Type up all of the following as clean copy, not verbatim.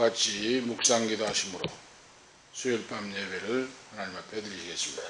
같이 묵상기도 하심으로 수요일 밤 예배를 하나님 앞에 드리겠습니다.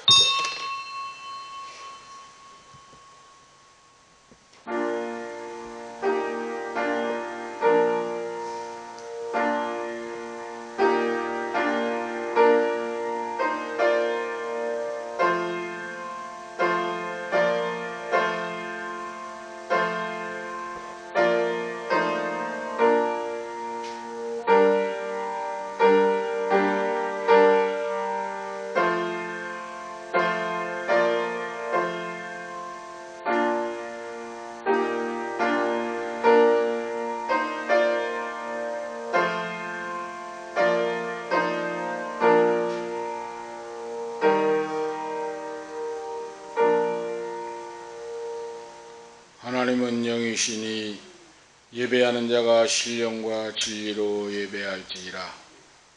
하나님은 영이시니 예배하는 자가 신령과 진리로 예배할지니라.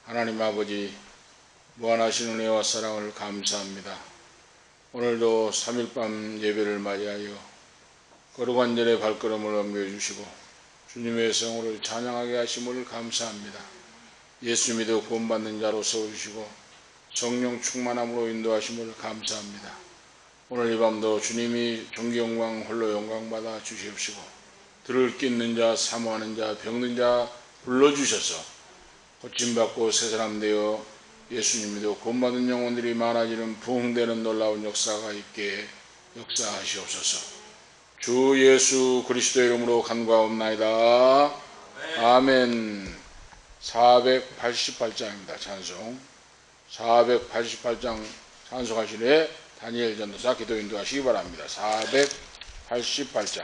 하나님 아버지, 무한하신 은혜와 사랑을 감사합니다. 오늘도 3일 밤 예배를 맞이하여 거룩한 절에 발걸음을 옮겨주시고 주님의 성호를 찬양하게 하심을 감사합니다. 예수 믿어 구원받는 자로 세워주시고 성령 충만함으로 인도하심을 감사합니다. 오늘 이 밤도 주님이 존귀 영광 홀로 영광받아 주시옵시고 들을 찢는 자, 사모하는 자, 병든 자 불러주셔서 고침받고 새 사람 되어 예수님 믿어 구원받은 영혼들이 많아지는 부흥되는 놀라운 역사가 있게 역사하시옵소서. 주 예수 그리스도의 이름으로 간구하옵나이다. 아멘. 488장입니다. 찬송 488장 찬송하시되 다니엘 전도사 기도 인도하시기 바랍니다. 488장.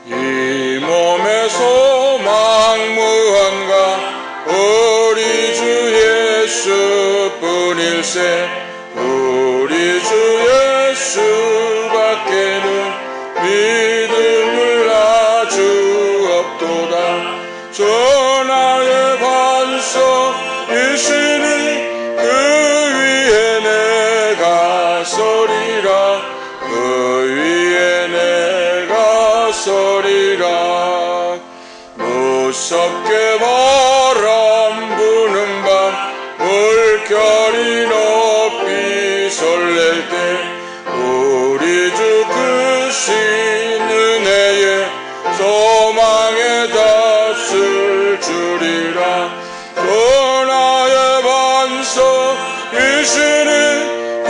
이 몸의 소망 무언가 우리 주 예수뿐일세. 우리 주 예수밖에는 믿음을 아주 없도다. 전하의 반석이시니 그 위에 내가 서리라. 그 위에 내가 서리라. 무섭게 바람 부는 밤 물결이 높이 설렐 때 우리 주 크신 은혜에 소망에 닿을 줄이라. 전하의 반석이시니 그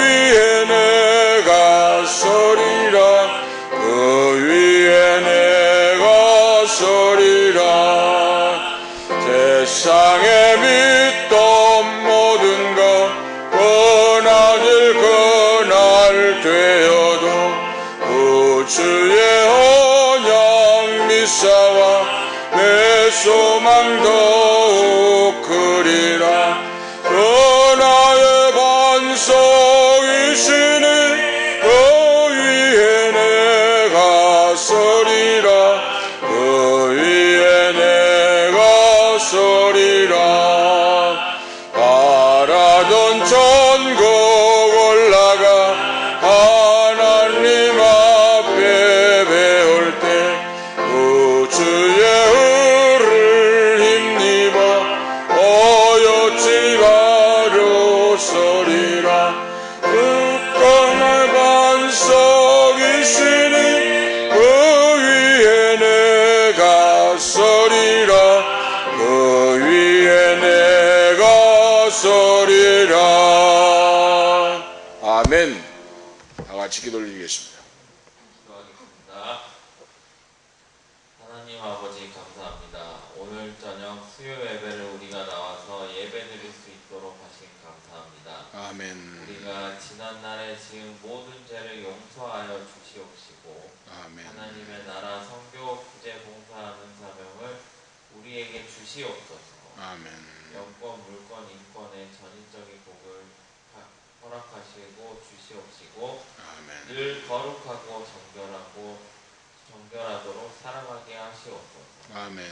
위에 내가 서리라. 그 위에 내가 서리라. 세상에 믿던 모든 것 고난을 그날 되어도 우주의 언약 미사와 내 소망 더욱 크리라. 전하의 반석이시니 그 위에 내가 서리라. 그 위에 내가 서리라. 바라던 천국 올라가 하나님 앞에 배울 때 우주의 을을 힘입어 어여지 바로 서리라. 굳건한 반석이시니 그 위에 내가 서리라. 그 위에 내가 서리라. 아멘. 다 같이 기도 올리겠습니다. 기도하겠습니다. 하나님 아버지 감사합니다. 오늘 저녁 수요 예배를 우리가 나와서 예배드릴 수 있도록 하신 감사합니다. 아멘. 우리가 지난날에 지은 모든 죄를 용서하여 주시옵시고 아멘. 하나님의 나라 선교 구제 봉사하는 사명을 우리에게 주시옵소서. 아멘. 영권, 물권, 인권의 전인적인 복을 허락하시고 주시옵시고 아멘. 늘 거룩하고 정결하고 정결하도록 살아가게 하시옵소서. 아멘.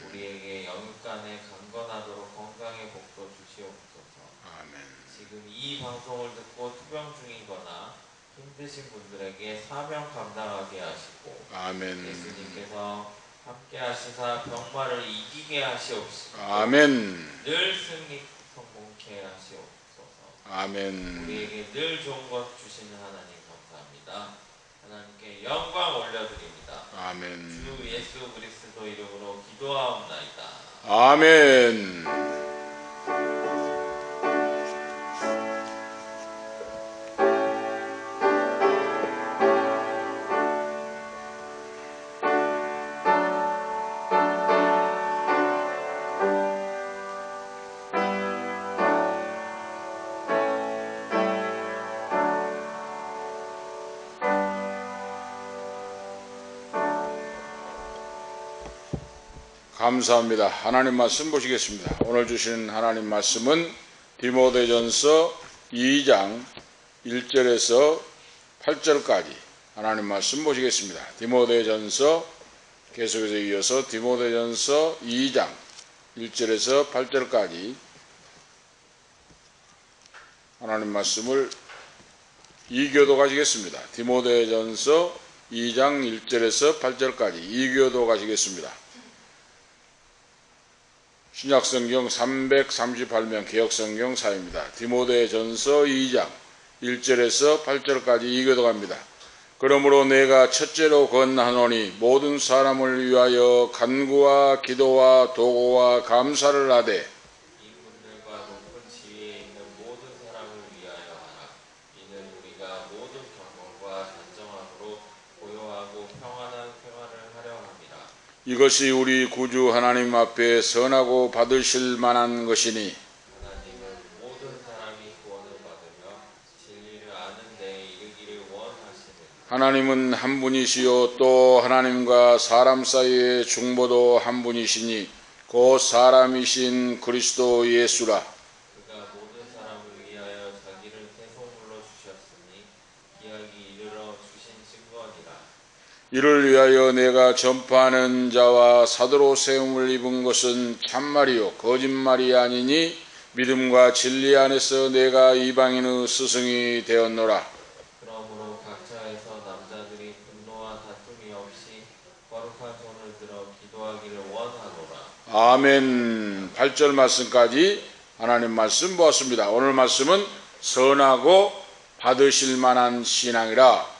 우리에게 영육간에 강건하도록 건강의 복도 주시옵소서. 아멘. 지금 이 방송을 듣고 투병 중이거나 힘드신 분들에게 사명 감당하게 하시고 아멘. 예수님께서 함께 하시사 병마를 이기게 하시옵시고 아멘. 늘 승리 성공케 하시옵소서. 아멘. 우리에게 늘 좋은 것 주시는 하나님 감사합니다. 하나님께 영광 올려드립니다. 아멘. 주 예수 그리스도 이름으로 기도하옵나이다. 아멘. 감사합니다. 하나님 말씀 보시겠습니다. 오늘 주신 하나님 말씀은 디모데전서 2장 1절에서 8절까지 하나님 말씀 보시겠습니다. 디모데전서 계속해서 이어서 디모데전서 2장 1절에서 8절까지 하나님 말씀을 이교도 가시겠습니다. 디모데전서 2장 1절에서 8절까지 이교도 가시겠습니다. 신약성경 338면 개역성경 사입니다. 디모데전서 2장 1절에서 8절까지 이교도 갑니다. 그러므로 내가 첫째로 건하노니 모든 사람을 위하여 간구와 기도와 도고와 감사를 하되 이분들과 높은 지위에 있는 모든 사람을 위하여 하라. 이는 우리가 모든 경건과 단정함으로 고요하고 평안한 생활을 하려 함이라. 이것이 우리 구주 하나님 앞에 선하고 받으실 만한 것이니 하나님은 모든 사람이 구원을 받으며 진리를 아는 데에 이르기를 원하시느니라. 하나님은 한 분이시요 또 하나님과 사람 사이의 중보도 한 분이시니 곧 사람이신 그리스도 예수라. 그가 모든 사람을 위하여 자기를 태소물로 주셨으니 기약이 이르러 주신 증거니라. 이를 위하여 내가 전파하는 자와 사도로 세움을 입은 것은 참말이요 거짓말이 아니니 믿음과 진리 안에서 내가 이방인의 스승이 되었노라. 그러므로 각처에서 남자들이 분노와 다툼이 없이 거룩한 손을 들어 기도하기를 원하노라. 아멘. 8절 말씀까지 하나님 말씀 보았습니다. 오늘 말씀은 선하고 받으실 만한 신앙이라,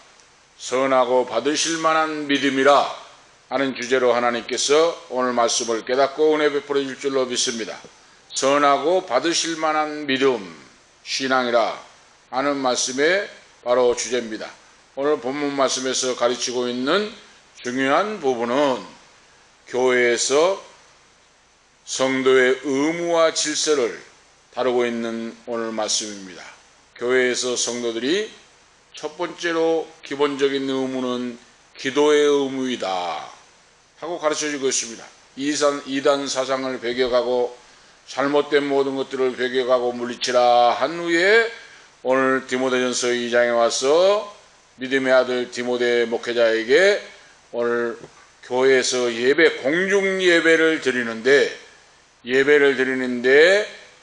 선하고 받으실 만한 믿음이라 하는 주제로 하나님께서 오늘 말씀을 깨닫고 은혜 베풀어 줄 줄로 믿습니다. 선하고 받으실 만한 믿음, 신앙이라 하는 말씀의 바로 주제입니다. 오늘 본문 말씀에서 가르치고 있는 중요한 부분은 교회에서 성도의 의무와 질서를 다루고 있는 오늘 말씀입니다. 교회에서 성도들이 첫 번째로 기본적인 의무는 기도의 의무이다 하고 가르쳐주고 있습니다. 이단 사상을 배격하고 잘못된 모든 것들을 배격하고 물리치라 한 후에 오늘 디모데전서 2장에 와서 믿음의 아들 디모데 목회자에게 오늘 교회에서 공중 예배를 드리는데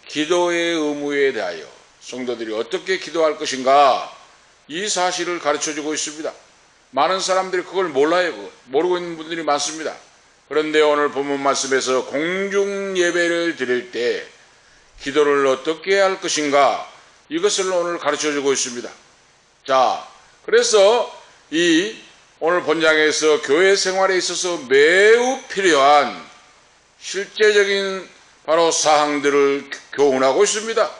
기도의 의무에 대하여 성도들이 어떻게 기도할 것인가 이 사실을 가르쳐주고 있습니다. 많은 사람들이 그걸 몰라요. 모르고 있는 분들이 많습니다. 그런데 오늘 본문 말씀에서 공중 예배를 드릴 때 기도를 어떻게 할 것인가 이것을 오늘 가르쳐주고 있습니다. 자, 그래서 이 오늘 본장에서 교회 생활에 있어서 매우 필요한 실제적인 바로 사항들을 교훈하고 있습니다.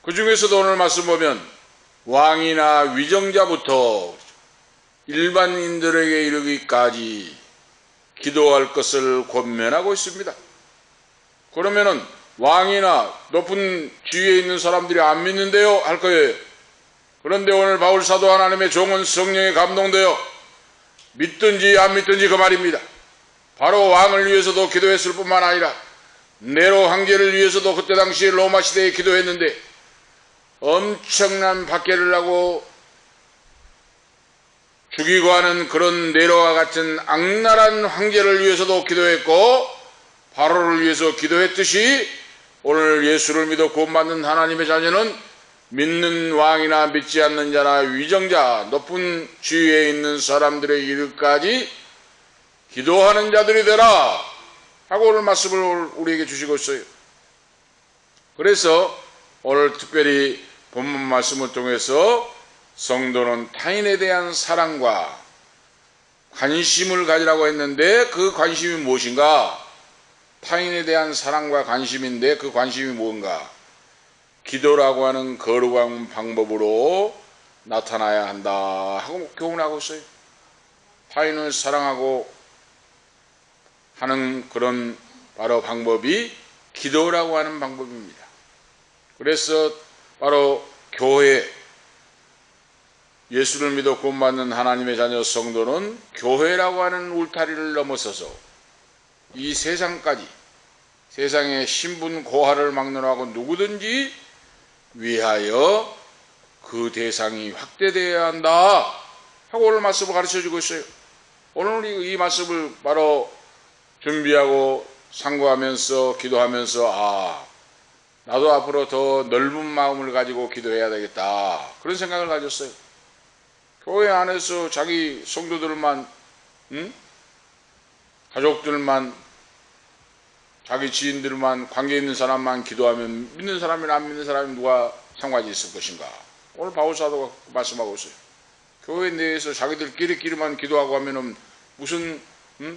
그 중에서도 오늘 말씀 보면 왕이나 위정자부터 일반인들에게 이르기까지 기도할 것을 권면하고 있습니다. 그러면은 왕이나 높은 지위에 있는 사람들이 안 믿는데요 할 거예요. 그런데 오늘 바울 사도 하나님의 종은 성령에 감동되어 믿든지 안 믿든지 그 말입니다. 바로 왕을 위해서도 기도했을 뿐만 아니라 네로 황제를 위해서도 그때 당시에 로마 시대에 기도했는데 엄청난 박해를 하고 죽이고 하는 그런 네로와 같은 악랄한 황제를 위해서도 기도했고 바로를 위해서 기도했듯이 오늘 예수를 믿어 구원받는 하나님의 자녀는 믿는 왕이나 믿지 않는 자나 위정자 높은 지위에 있는 사람들의 일까지 기도하는 자들이 되라 하고 오늘 말씀을 우리에게 주시고 있어요. 그래서 오늘 특별히 본문 말씀을 통해서 성도는 타인에 대한 사랑과 관심을 가지라고 했는데 그 관심이 무엇인가? 타인에 대한 사랑과 관심인데 그 관심이 뭔가? 기도라고 하는 거룩한 방법으로 나타나야 한다 하고 교훈하고 있어요. 타인을 사랑하고 하는 그런 바로 방법이 기도라고 하는 방법입니다. 그래서 바로 교회, 예수를 믿어 구원받는 하나님의 자녀 성도는 교회라고 하는 울타리를 넘어서서 이 세상까지, 세상의 신분 고하를 막론하고 누구든지 위하여 그 대상이 확대되어야 한다 하고 오늘 말씀을 가르쳐주고 있어요. 오늘 이 말씀을 바로 준비하고 상고하면서 기도하면서 나도 앞으로 더 넓은 마음을 가지고 기도해야 되겠다 그런 생각을 가졌어요. 교회 안에서 자기 성도들만 가족들만 자기 지인들만 관계 있는 사람만 기도하면 믿는 사람이나 안 믿는 사람이 누가 상관이 있을 것인가? 오늘 바울 사도가 말씀하고 있어요. 교회 내에서 자기들끼리만 기도하고 하면은 무슨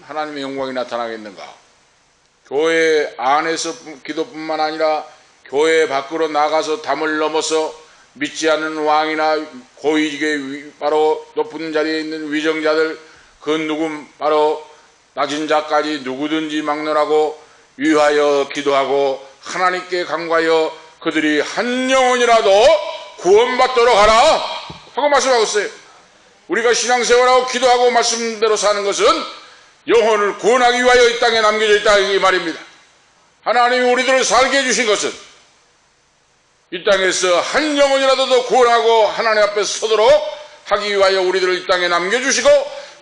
하나님의 영광이 나타나겠는가? 교회 안에서 기도뿐만 아니라 교회 밖으로 나가서 담을 넘어서 믿지 않는 왕이나 고위직의 바로 높은 자리에 있는 위정자들 그 누구 바로 낮은 자까지 누구든지 막론하고 위하여 기도하고 하나님께 간구하여 그들이 한 영혼이라도 구원받도록 하라 하고 말씀하고 있어요. 우리가 신앙생활하고 기도하고 말씀대로 사는 것은 영혼을 구원하기 위하여 이 땅에 남겨져 있다 이 말입니다. 하나님이 우리들을 살게 해주신 것은 이 땅에서 한 영혼이라도 더 구원하고 하나님 앞에 서도록 하기 위하여 우리들을 이 땅에 남겨주시고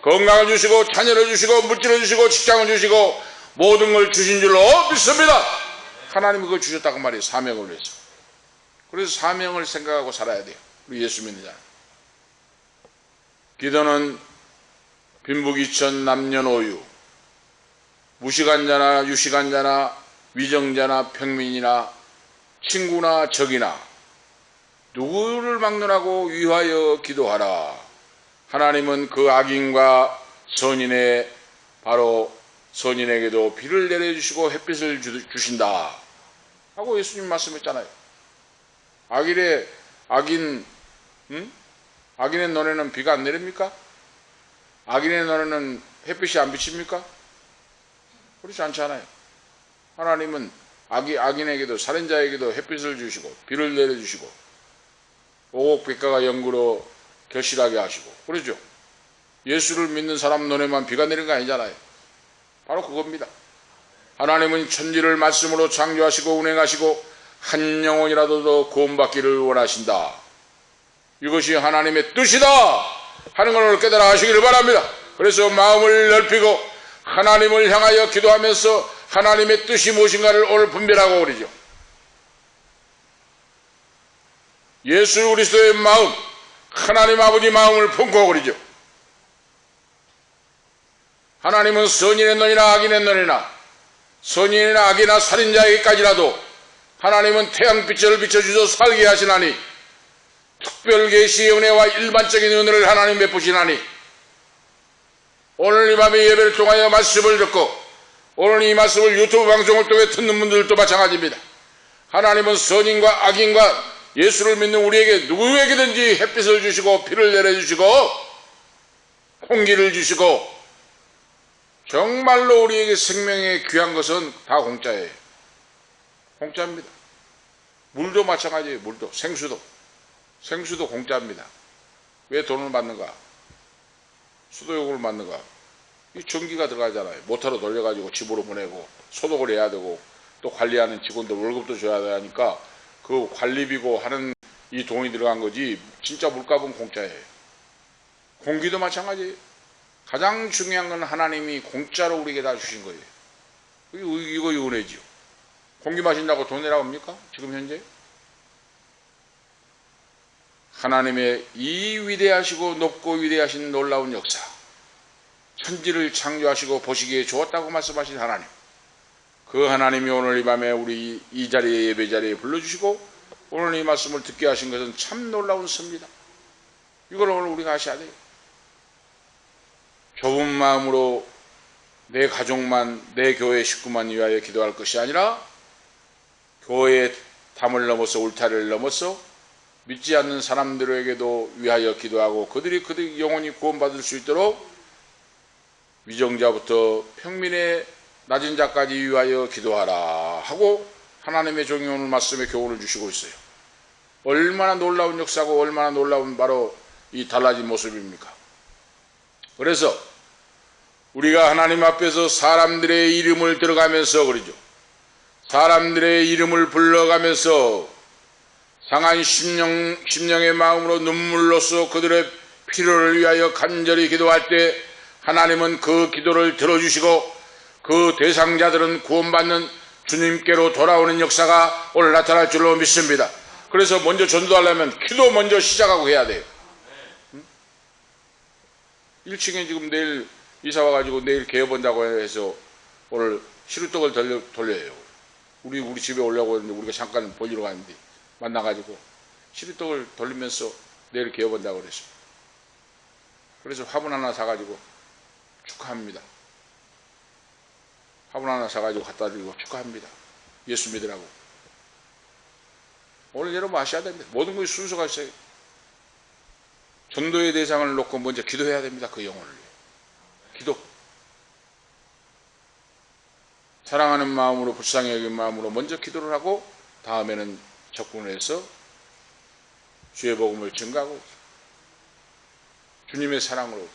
건강을 주시고 자녀를 주시고 물질을 주시고 직장을 주시고 모든 걸 주신 줄로 믿습니다. 하나님이 그걸 주셨다고 말이에요. 사명을 위해서. 그래서 사명을 생각하고 살아야 돼요. 우리 예수 믿는 자. 기도는 빈부귀천 남녀노유 무식한 자나 유식한 자나 위정자나 평민이나 친구나 적이나 누구를 막론하고 위하여 기도하라. 하나님은 그 악인과 선인의 바로 선인에게도 비를 내려주시고 햇빛을 주신다 하고 예수님 말씀했잖아요. 악인의 눈에는 비가 안 내립니까? 악인의 눈에는 햇빛이 안 비칩니까? 그렇지 않잖아요. 하나님은 악인에게도 살인자에게도 햇빛을 주시고 비를 내려주시고 오곡백과가 영구로 결실하게 하시고 그러죠. 예수를 믿는 사람 눈에만 비가 내리는 거 아니잖아요. 바로 그겁니다. 하나님은 천지를 말씀으로 창조하시고 운행하시고 한 영혼이라도 더 구원받기를 원하신다. 이것이 하나님의 뜻이다 하는 걸 깨달아 하시기를 바랍니다. 그래서 마음을 넓히고 하나님을 향하여 기도하면서 하나님의 뜻이 무엇인가를 오늘 분별하고 그러죠. 예수 그리스도의 마음, 하나님 아버지 마음을 품고 그러죠. 하나님은 선인의 눈이나 악인의 눈이나 선인이나 악이나 살인자에게까지라도 하나님은 태양빛을 비춰주셔서 살게 하시나니 특별 계시의 은혜와 일반적인 은혜를 하나님 베푸시나니 오늘 이 밤에 예배를 통하여 말씀을 듣고 오늘 이 말씀을 유튜브 방송을 통해 듣는 분들도 마찬가지입니다. 하나님은 선인과 악인과 예수를 믿는 우리에게 누구에게든지 햇빛을 주시고 비를 내려주시고 공기를 주시고 정말로 우리에게 생명에 귀한 것은 다 공짜예요. 공짜입니다. 물도 마찬가지예요. 물도 생수도 공짜입니다. 왜 돈을 받는가? 수도요금을 받는가? 이 전기가 들어가잖아요. 모터로 돌려가지고 집으로 보내고 소독을 해야 되고 또 관리하는 직원들 월급도 줘야 되니까 그 관리비고 하는 이 돈이 들어간 거지 진짜 물값은 공짜예요. 공기도 마찬가지예요. 가장 중요한 건 하나님이 공짜로 우리에게 다 주신 거예요. 이거 은혜지요. 공기 마신다고 돈 내라고 합니까? 지금 현재? 하나님의 이 위대하시고 높고 위대하신 놀라운 역사, 천지를 창조하시고 보시기에 좋았다고 말씀하신 하나님, 그 하나님이 오늘 이 밤에 우리 이 자리에, 예배 자리에 불러주시고 오늘 이 말씀을 듣게 하신 것은 참 놀라운 섭니다. 이걸 오늘 우리가 아셔야 돼요. 좁은 마음으로 내 가족만, 내 교회 식구만 위하여 기도할 것이 아니라 교회의 담을 넘어서 울타리를 넘어서 믿지 않는 사람들에게도 위하여 기도하고 그들이 영원히 구원받을 수 있도록 위정자부터 평민의 낮은 자까지 위하여 기도하라 하고 하나님의 종이 오늘 말씀에 교훈을 주시고 있어요. 얼마나 놀라운 역사고 얼마나 놀라운 바로 이 달라진 모습입니까? 그래서 우리가 하나님 앞에서 사람들의 이름을 들어가면서 그러죠. 사람들의 이름을 불러가면서 상한 심령의 마음으로 눈물로써 그들의 필요를 위하여 간절히 기도할 때 하나님은 그 기도를 들어주시고 그 대상자들은 구원받는 주님께로 돌아오는 역사가 오늘 나타날 줄로 믿습니다. 그래서 먼저 전도하려면 기도 먼저 시작하고 해야 돼요. 1층에 지금 내일 이사 와가지고 내일 개업한다고 해서 오늘 시루떡을 돌려요. 우리 집에 오려고 했는데 우리가 잠깐 보리러 갔는데 만나가지고 시루떡을 돌리면서 내일 개업한다고 그랬어요. 그래서 화분 하나 사가지고 축하합니다. 화분 하나 사가지고 갖다 드리고 축하합니다. 예수 믿으라고. 오늘 여러분 아셔야 됩니다. 모든 것이 순서가 있어요. 전도의 대상을 놓고 먼저 기도해야 됩니다. 그 영혼을 위해. 기도. 사랑하는 마음으로, 불쌍히 여긴 마음으로 먼저 기도를 하고 다음에는 접근을 해서 주의 복음을 증가하고 주님의 사랑으로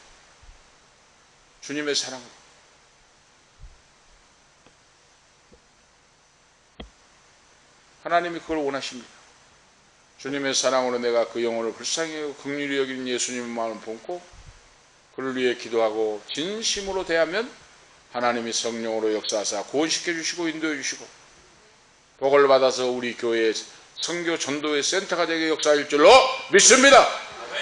하나님이 그걸 원하십니다. 주님의 사랑으로 내가 그 영혼을 불쌍히 여기고 긍휼히 여기는 예수님의 마음을 품고 그를 위해 기도하고 진심으로 대하면 하나님이 성령으로 역사하사 구원시켜 주시고 인도해 주시고 복을 받아서 우리 교회의 선교 전도의 센터가 되게 역사할 줄로 믿습니다.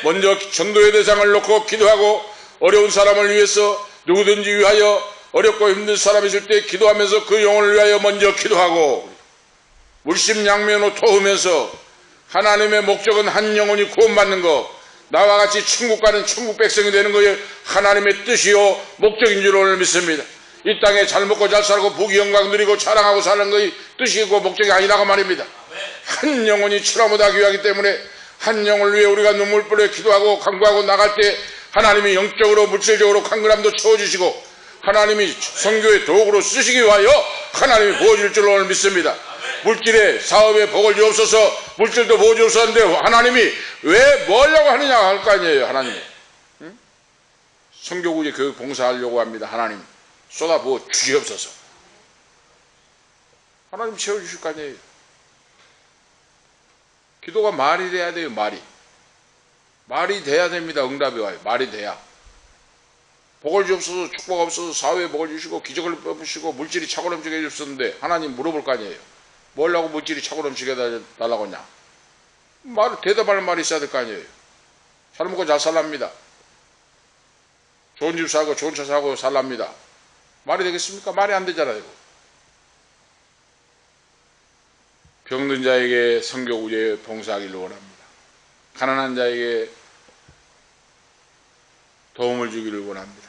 먼저 전도의 대상을 놓고 기도하고 어려운 사람을 위해서 누구든지 위하여 어렵고 힘든 사람이 있을 때 기도하면서 그 영혼을 위하여 먼저 기도하고 물심양면으로 토하면서 하나님의 목적은 한 영혼이 구원받는 것, 나와 같이 천국 가는 천국 백성이 되는 것이 하나님의 뜻이요 목적인 줄 오늘 믿습니다. 이 땅에 잘 먹고 잘 살고 부귀 영광 누리고 자랑하고 사는 것이 뜻이고 목적이 아니라고 말입니다. 한 영혼이 치라보다 귀하기 때문에 한 영혼을 위해 우리가 눈물 뿌려 기도하고 간구하고 나갈 때 하나님이 영적으로 물질적으로 강건함도 채워주시고 하나님이 선교의 도구로 쓰시기 위하여 하나님이 부어줄 줄로 오늘 믿습니다. 물질에 사업에 복을 주옵소서. 물질도 부어 주옵소서인데 하나님이 왜 뭐하려고 하느냐 할 거 아니에요. 하나님 선교구제 교육 봉사하려고 합니다. 하나님 쏟아 부어 주시옵소서. 하나님 채워주실 거 아니에요. 기도가 말이 돼야 돼요. 말이 돼야 됩니다. 응답이 와요. 말이 돼야. 복을 주옵소서, 축복 없어서 사회에 복을 주시고 기적을 뽑으시고 물질이 차고 넘치게 해주셨는데 하나님 물어볼 거 아니에요. 뭐라고 물질이 차고 넘치게 해달라고 하냐. 대답할 말이 있어야 될 거 아니에요. 잘 먹고 잘 살랍니다. 좋은 집 사고 좋은 차 사고 살랍니다. 말이 되겠습니까? 말이 안 되잖아요. 병든 자에게 선교구제 봉사하기를 원합니다. 가난한 자에게 도움을 주기를 원합니다.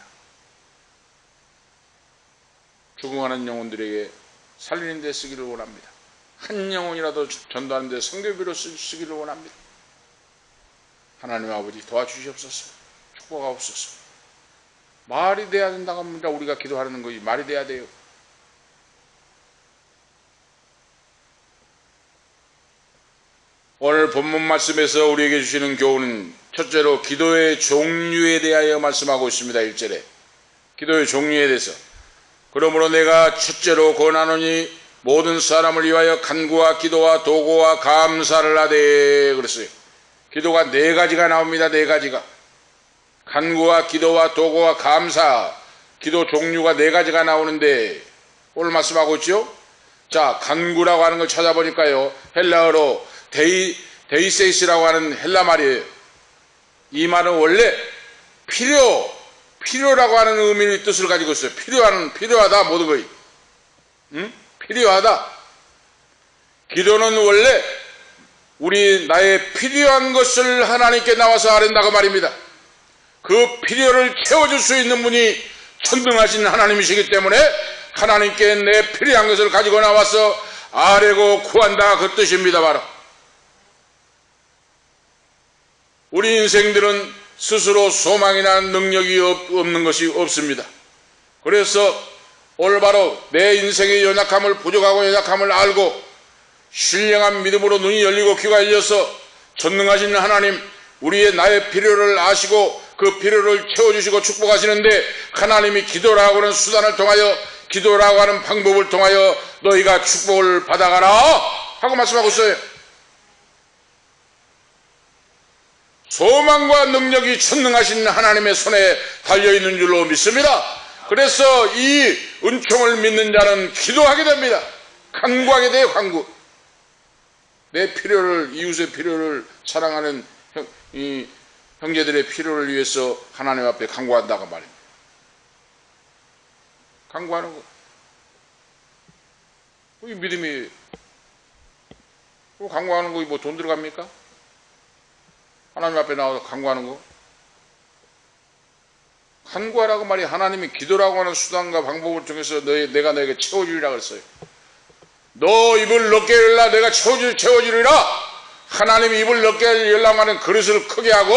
죽어가는 영혼들에게 살리는 데 쓰기를 원합니다. 한 영혼이라도 전도하는 데 선교비로 쓰기를 원합니다. 하나님 아버지 도와주시옵소서. 축복하옵소서. 말이 돼야 된다고 합니다. 우리가 기도하는 것이 말이 돼야 돼요. 오늘 본문 말씀에서 우리에게 주시는 교훈은 첫째로 기도의 종류에 대하여 말씀하고 있습니다. 1절에 기도의 종류에 대해서 그러므로 내가 첫째로 권하노니 모든 사람을 위하여 간구와 기도와 도구와 감사를 하되 그랬어요. 기도가 4가지가 나옵니다. 4가지가 간구와 기도와 도구와 감사, 기도 종류가 4가지가 나오는데 오늘 말씀하고 있죠. 자, 간구라고 하는 걸 찾아보니까요, 헬라어로 데이세이스라고 하는 헬라 말이에요. 이 말은 원래 필요라고 하는 의미의 뜻을 가지고 있어요. 필요하다, 모든 것이. 필요하다. 기도는 원래 나의 필요한 것을 하나님께 나와서 아랜다고 말입니다. 그 필요를 채워줄 수 있는 분이 전능하신 하나님이시기 때문에 하나님께 내 필요한 것을 가지고 나와서 아뢰고 구한다, 그 뜻입니다. 바로 우리 인생들은 스스로 소망이나 능력이 없는 것이 없습니다. 그래서 올바로 내 인생의 연약함을, 부족하고 연약함을 알고 신령한 믿음으로 눈이 열리고 귀가 열려서 전능하신 하나님, 나의 필요를 아시고 그 필요를 채워주시고 축복하시는데, 하나님이 기도라고 하는 수단을 통하여, 기도라고 하는 방법을 통하여 너희가 축복을 받아가라 하고 말씀하고 있어요. 소망과 능력이 전능하신 하나님의 손에 달려있는 줄로 믿습니다. 그래서 이 은총을 믿는 자는 기도하게 됩니다. 간구하게 돼요. 간구. 내 필요를, 이웃의 필요를, 사랑하는 이 형제들의 필요를 위해서 하나님 앞에 간구한다고 말입니다. 간구하는 거. 이 믿음이, 간구하는 거 뭐 돈 들어갑니까? 하나님 앞에 나와서 간구하는 거. 간구하라고 말이 하나님이 기도라고 하는 수단과 방법을 통해서 내가 너에게 채워주리라 그랬어요. 너 입을 넓게 열라, 내가 채워주리라. 하나님이 입을 넓게 열라고 하는 그릇을 크게 하고,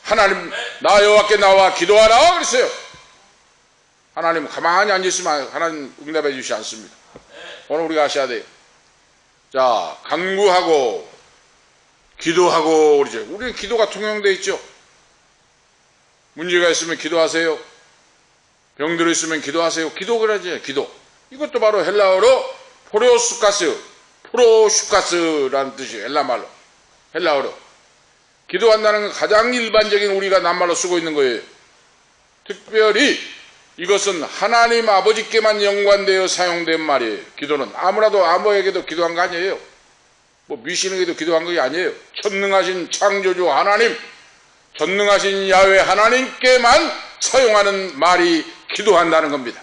하나님, 나 여호와께 나와 기도하라 그랬어요. 하나님 가만히 앉아있으면 하나님 응답해 주시지 않습니다. 오늘 우리가 아셔야 돼요. 자, 간구하고 기도하고 그러죠. 우리는 기도가 통용되어 있죠. 문제가 있으면 기도하세요. 병들어 있으면 기도하세요. 기도 그러지. 기도. 이것도 바로 헬라어로 프로슈카스라는 뜻이에요. 헬라어로. 기도한다는 건 가장 일반적인 우리가 낱말로 쓰고 있는 거예요. 특별히 이것은 하나님 아버지께만 연관되어 사용된 말이에요. 기도는 아무에게도 기도한 거 아니에요. 뭐 미신에게도 기도한 거 아니에요. 전능하신 창조주 하나님, 전능하신 야훼 하나님께만 사용하는 말이 기도한다는 겁니다.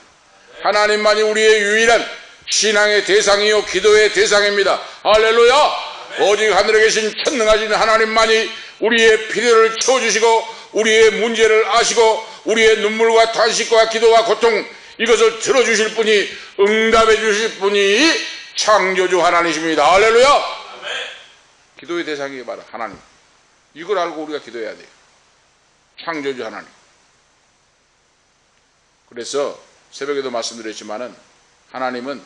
하나님만이 우리의 유일한 신앙의 대상이요 기도의 대상입니다. 할렐루야. 오직 하늘에 계신 전능하신 하나님만이 우리의 필요를 채워주시고 우리의 문제를 아시고 우리의 눈물과 탄식과 기도와 고통, 이것을 들어주실 분이, 응답해 주실 분이 창조주 하나님이십니다. 할렐루야. 기도의 대상이 바로 하나님. 이걸 알고 우리가 기도해야 돼요. 창조주 하나님. 그래서 새벽에도 말씀드렸지만은 하나님은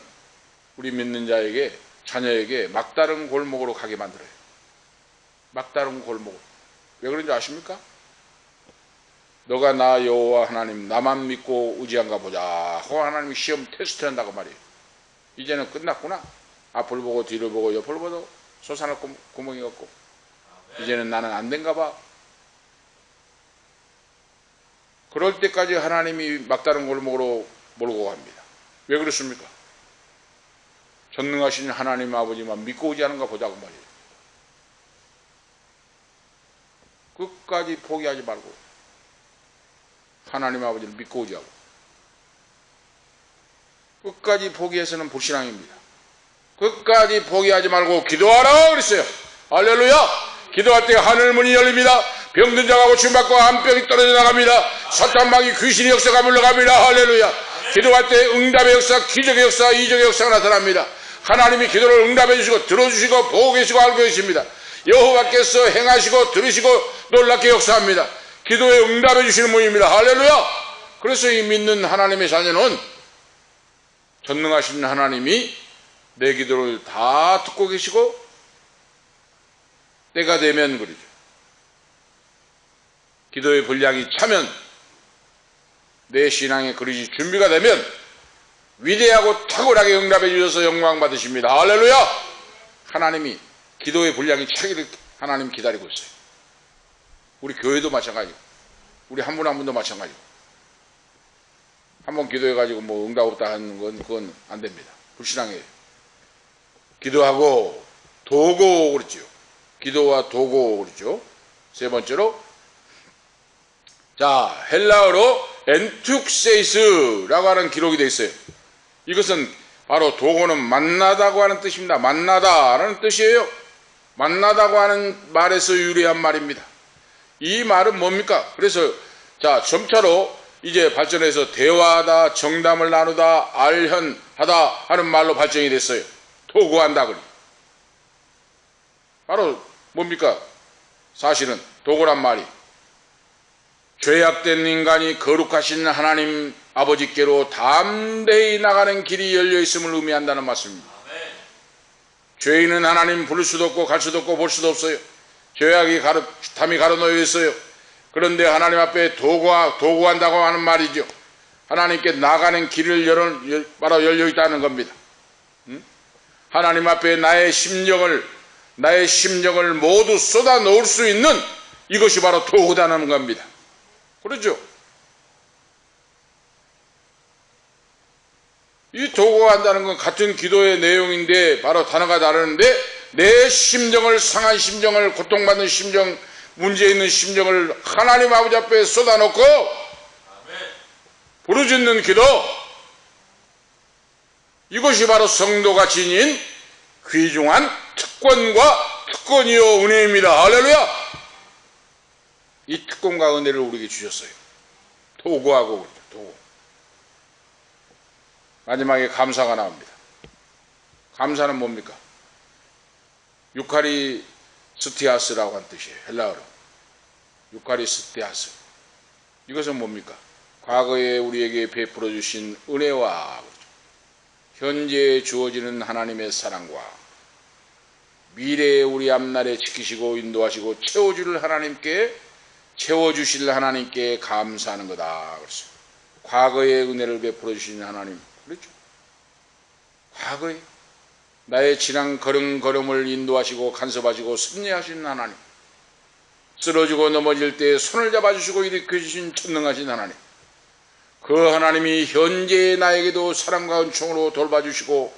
우리 믿는 자에게, 자녀에게 막다른 골목으로 가게 만들어요. 막다른 골목. 왜 그런지 아십니까? 너가 나 여호와 하나님 나만 믿고 의지한가 보자 하고 하나님이 시험 테스트 한다고 말이에요. 이제는 끝났구나. 앞을 보고 뒤를 보고 옆을 보고 솟아날 구멍이 없고 이제는 나는 안 된가 봐. 그럴 때까지 하나님이 막다른 골목으로 몰고 갑니다. 왜 그렇습니까? 전능하신 하나님 아버지만 믿고 오지 않은가 보자고 말이에요. 끝까지 포기하지 말고 하나님 아버지를 믿고 오자고. 끝까지 포기해서는 불신앙입니다. 끝까지 포기하지 말고 기도하라 그랬어요. 할렐루야. 기도할 때 하늘 문이 열립니다. 병든 자가 고침받고 암병이 떨어져 나갑니다. 사탄마귀 귀신이 역사가 물러갑니다. 할렐루야. 기도할 때 응답의 역사, 기적의 역사, 이적의 역사가 나타납니다. 하나님이 기도를 응답해 주시고 들어주시고 보고 계시고 알고 계십니다. 여호와께서 행하시고 들으시고 놀랍게 역사합니다. 기도에 응답해 주시는 분입니다. 할렐루야. 그래서 이 믿는 하나님의 자녀는 전능하신 하나님이 내 기도를 다 듣고 계시고 때가 되면 그러죠. 기도의 분량이 차면 내 신앙의 그릇이 준비가 되면 위대하고 탁월하게 응답해 주셔서 영광 받으십니다. 할렐루야. 하나님이 기도의 분량이 차기를 하나님 기다리고 있어요. 우리 교회도 마찬가지고 우리 한 분 한 분도 마찬가지고. 한번 기도해가지고 뭐 응답 없다 하는 건 그건 안 됩니다. 불신앙이에요. 기도하고 도고 그랬죠. 기도와 도고 그랬죠. 세 번째로, 자, 헬라어로 엔툭세이스라고 하는 기록이 되어 있어요. 이것은 바로 도고는 만나다고 하는 뜻입니다. 만나다라는 뜻이에요. 만나다고 하는 말에서 유래한 말입니다. 이 말은 뭡니까? 그래서 자, 점차로 이제 발전해서 대화하다, 정담을 나누다, 알현하다 하는 말로 발전이 됐어요. 도고한다 그리. 바로 뭡니까? 사실은 도고란 말이 죄악된 인간이 거룩하신 하나님 아버지께로 담대히 나가는 길이 열려 있음을 의미한다는 말씀입니다. 죄인은 하나님 부를 수도 없고 갈 수도 없고 볼 수도 없어요. 죄악이 담이 가로놓여 있어요. 그런데 하나님 앞에 도구한다고 하는 말이죠. 하나님께 나가는 길을 바로 열려 있다는 겁니다. 하나님 앞에 나의 심정을 모두 쏟아 놓을 수 있는 이것이 바로 도구다는 겁니다. 그렇죠? 이 도구한다는 건 같은 기도의 내용인데 바로 단어가 다르는데 내 심정을, 상한 심정을, 고통받는 심정, 문제 있는 심정을 하나님 아버지 앞에 쏟아놓고 부르짖는 기도, 이것이 바로 성도가 지닌 귀중한 특권이요 은혜입니다. 할렐루야. 이 특권과 은혜를 우리에게 주셨어요. 도구하고 도구. 마지막에 감사가 나옵니다. 감사는 뭡니까? 유카리스티아스라고 한 뜻이에요. 헬라어로. 유카리스티아스. 이것은 뭡니까? 과거에 우리에게 베풀어 주신 은혜와 현재에 주어지는 하나님의 사랑과 미래에 우리 앞날에 지키시고 인도하시고 채워주실 하나님께 감사하는 거다. 그랬어요. 과거의 은혜를 베풀어 주신 하나님. 그렇죠? 과거에 나의 지난 걸음걸음을 인도하시고 간섭하시고 섭리하신 하나님, 쓰러지고 넘어질 때 손을 잡아주시고 일으켜주신 전능하신 하나님, 그 하나님이 현재의 나에게도 사랑과 은총으로 돌봐주시고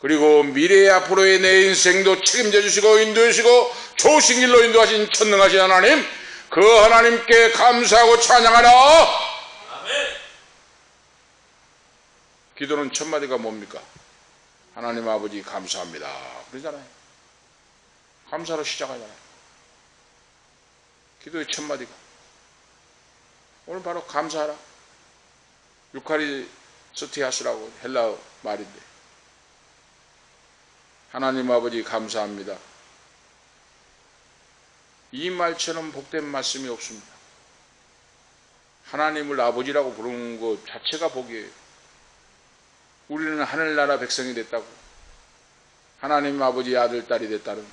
그리고 미래의 앞으로의 내 인생도 책임져 주시고 인도해 주시고 좋으신 길로 인도하신 전능하신 하나님, 그 하나님께 감사하고 찬양하라. 아멘. 기도는 첫 마디가 뭡니까? 하나님 아버지 감사합니다 그러잖아요. 감사로 시작하잖아요. 기도의 첫 마디가 오늘 바로 감사하라. 유카리스티아스라고 헬라어 말인데, 하나님 아버지 감사합니다. 이 말처럼 복된 말씀이 없습니다. 하나님을 아버지라고 부르는 것 자체가 복이에요. 우리는 하늘나라 백성이 됐다고, 하나님 아버지 아들 딸이 됐다는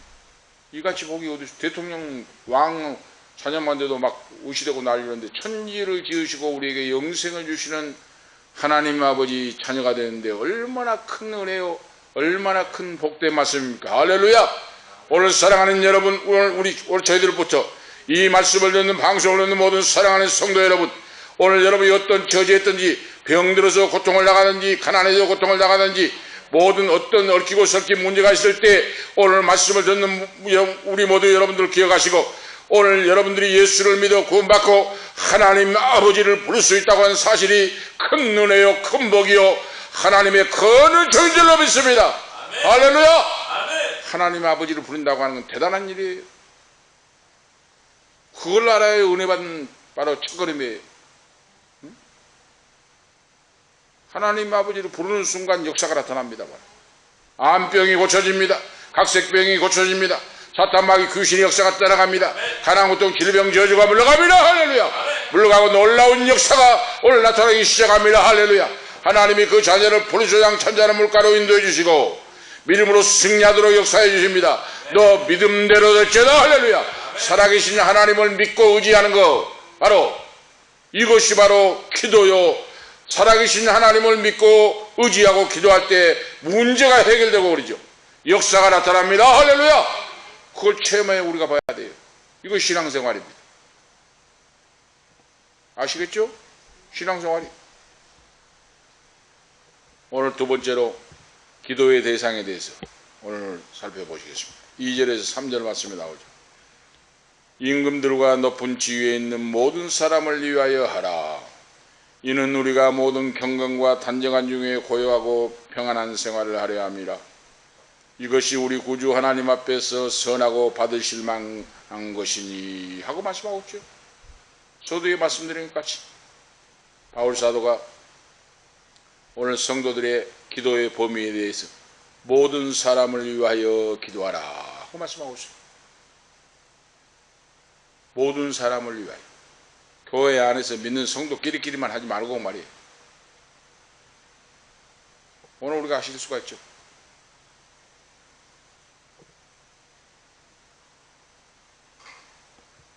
이같이 복이 어디 있어? 대통령 왕 자녀만 돼도 막 우시되고 난리는데 천지를 지으시고 우리에게 영생을 주시는 하나님 아버지 자녀가 되는데 얼마나 큰 은혜요, 얼마나 큰 복된 말씀입니까? 할렐루야. 오늘 사랑하는 여러분, 오늘 저희들부터 이 말씀을 듣는, 방송을 듣는 모든 사랑하는 성도 여러분, 오늘 여러분이 어떤 처지했든지, 병들어서 고통을 나가든지, 가난해서 고통을 나가든지, 모든 어떤 얽히고 설킨 문제가 있을 때 오늘 말씀을 듣는 우리 모두 여러분들 기억하시고, 오늘 여러분들이 예수를 믿어 구원받고 하나님 아버지를 부를 수 있다고 하는 사실이 큰 은혜요, 큰 복이요, 하나님의 큰 은총인 줄로 믿습니다. 아멘. 할렐루야. 아멘. 하나님 아버지를 부른다고 하는 건 대단한 일이에요. 그걸 알아야 은혜 받는 바로 첫걸음이에요. 하나님 아버지를 부르는 순간 역사가 나타납니다. 암병이 고쳐집니다. 각색병이 고쳐집니다. 사탄마귀 귀신의 역사가 따라갑니다. 가난 고통 질병 저주가 물러갑니다. 할렐루야. 물러가고 놀라운 역사가 오늘 나타나기 시작합니다. 할렐루야. 하나님이 그 자녀를 포도주장 찬자는 물가로 인도해 주시고 믿음으로 승리하도록 역사해 주십니다. 너 믿음대로 될지어다. 할렐루야. 살아계신 하나님을 믿고 의지하는 것, 바로 이것이 바로 기도요. 살아계신 하나님을 믿고 의지하고 기도할 때 문제가 해결되고 그러죠. 역사가 나타납니다. 할렐루야. 그걸 체험해 우리가 봐야 돼요. 이거 신앙생활입니다. 아시겠죠? 신앙생활이. 오늘 두 번째로 기도의 대상에 대해서 오늘 살펴보시겠습니다. 2절에서 3절 말씀이 나오죠. 임금들과 높은 지위에 있는 모든 사람을 위하여 하라. 이는 우리가 모든 경건과 단정한 중에 고요하고 평안한 생활을 하려 함이라. 이것이 우리 구주 하나님 앞에서 선하고 받으실 만한 것이니 하고 말씀하고 있죠. 서두에 말씀드린 것 같이 바울 사도가 오늘 성도들의 기도의 범위에 대해서 모든 사람을 위하여 기도하라 하고 말씀하고 있어요. 모든 사람을 위하여. 교회 안에서 믿는 성도끼리만 하지 말고 말이에요. 오늘 우리가 아실 수가 있죠.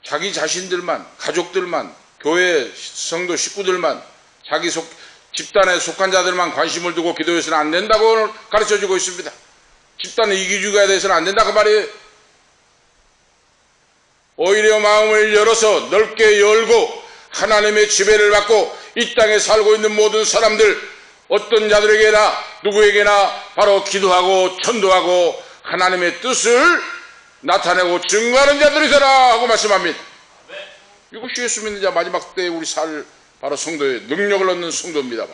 자기 자신들만, 가족들만, 교회 성도 식구들만, 자기 집단에 속한 자들만 관심을 두고 기도해서는 안 된다고 가르쳐주고 있습니다. 집단의 이기주의가 돼서는 안 된다고 말이에요. 오히려 마음을 열어서 넓게 열고 하나님의 지배를 받고 이 땅에 살고 있는 모든 사람들, 어떤 자들에게나 누구에게나 바로 기도하고 전도하고 하나님의 뜻을 나타내고 증거하는 자들이 되라 하고 말씀합니다. 이것이 예수 믿는 자 마지막 때에 우리 살 바로 성도의 능력을 얻는 성도입니다.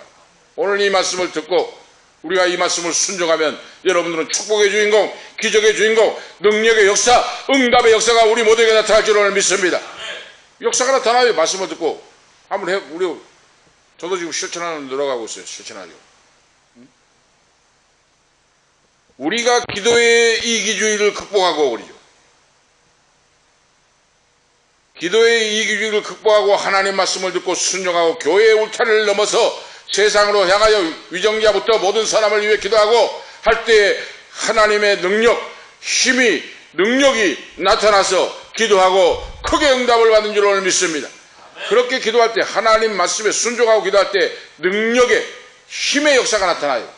오늘 이 말씀을 듣고 우리가 이 말씀을 순종하면 여러분들은 축복의 주인공, 기적의 주인공, 능력의 역사, 응답의 역사가 우리 모두에게 나타날 줄을 믿습니다. 역사가 나타나요. 말씀을 듣고 한번 우리 저도 지금 실천하는 들어가고 있어요. 실천하죠. 우리가 기도의 이기주의를 극복하고 그러죠. 기도의 이기주의를 극복하고 하나님 말씀을 듣고 순종하고 교회의 울타리를 넘어서 세상으로 향하여 위정자부터 모든 사람을 위해 기도하고 할 때 하나님의 능력, 힘이, 능력이 나타나서 기도하고 크게 응답을 받는 줄을 믿습니다. 그렇게 기도할 때 하나님 말씀에 순종하고 기도할 때 능력의, 힘의 역사가 나타나요.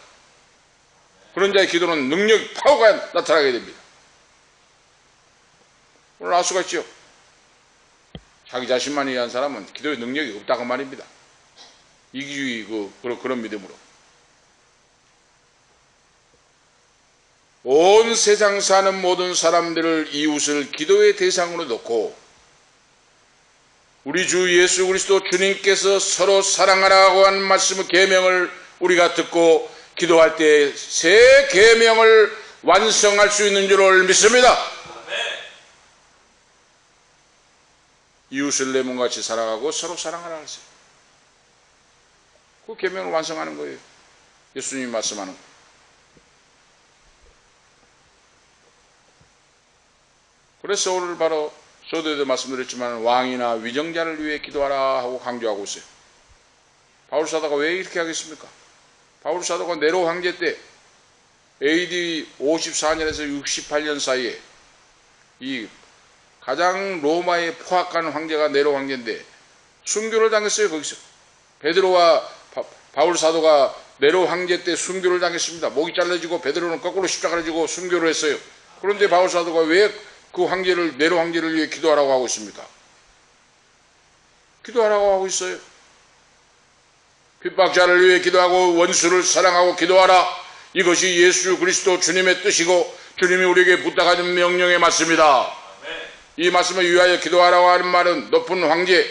그런 자의 기도는 능력, 파워가 나타나게 됩니다. 오늘 알 수가 있죠. 자기 자신만 위한 사람은 기도의 능력이 없다고 말입니다. 이기주의 그런 믿음으로. 온 세상 사는 모든 사람들을 이웃을 기도의 대상으로 놓고 우리 주 예수 그리스도 주님께서 서로 사랑하라고 한 말씀의 계명을 우리가 듣고 기도할 때 새 계명을 완성할 수 있는 줄을 믿습니다. 이웃을 내 몸같이 사랑하고 서로 사랑하라 하세요. 그 계명을 완성하는 거예요. 예수님이 말씀하는 거예요. 그래서 오늘 바로 저도에도 말씀드렸지만 왕이나 위정자를 위해 기도하라 하고 강조하고 있어요. 바울 사도가 왜 이렇게 하겠습니까? 바울 사도가 네로 황제 때 AD 54년에서 68년 사이에 이 가장 로마에 포악한 황제가 네로 황제인데 순교를 당했어요. 거기서 베드로와 바울 사도가 네로 황제 때 순교를 당했습니다. 목이 잘라지고 베드로는 거꾸로 십자가를 지고 순교를 했어요. 그런데 바울 사도가 왜 그 황제를 네로 황제를 위해 기도하라고 하고 있습니까? 기도하라고 하고 있어요. 핍박자를 위해 기도하고 원수를 사랑하고 기도하라. 이것이 예수 그리스도 주님의 뜻이고 주님이 우리에게 부탁하는 명령의 말씀이다. 이 말씀을 위하여 기도하라고 하는 말은 높은 황제,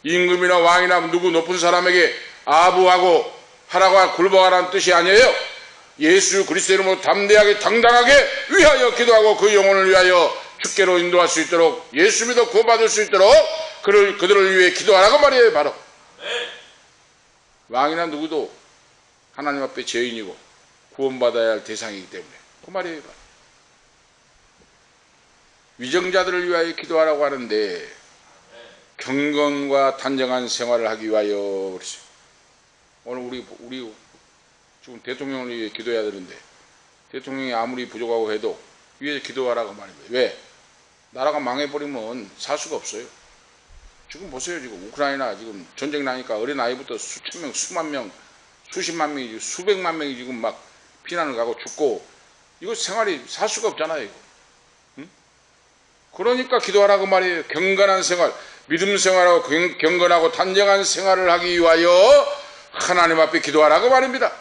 임금이나 왕이나 누구 높은 사람에게 아부하고 하라고 굴복하라는 뜻이 아니에요. 예수 그리스도 이름으로 담대하게 당당하게 위하여 기도하고 그 영혼을 위하여 주께로 인도할 수 있도록 예수 믿어 구원받을 수 있도록 그들을 위해 기도하라고 말이에요. 바로 왕이나 누구도 하나님 앞에 죄인이고 구원받아야 할 대상이기 때문에 그 말이에요. 바로 위정자들을 위하여 기도하라고 하는데 경건과 단정한 생활을 하기 위하여 그랬어요. 오늘 우리 지금 대통령을 위해 기도해야 되는데 대통령이 아무리 부족하고 해도 위해 기도하라고 말입니다. 왜? 나라가 망해버리면 살 수가 없어요. 지금 보세요. 지금 우크라이나 지금 전쟁 나니까 어린 아이부터 수천 명, 수만 명, 수십만 명이 수백만 명이 지금 막 피난을 가고 죽고 이거 생활이 살 수가 없잖아요. 이거. 응? 그러니까 기도하라고 말이에요. 경건한 생활, 믿음 생활하고 경건하고 단정한 생활을 하기 위하여 하나님 앞에 기도하라고 말입니다.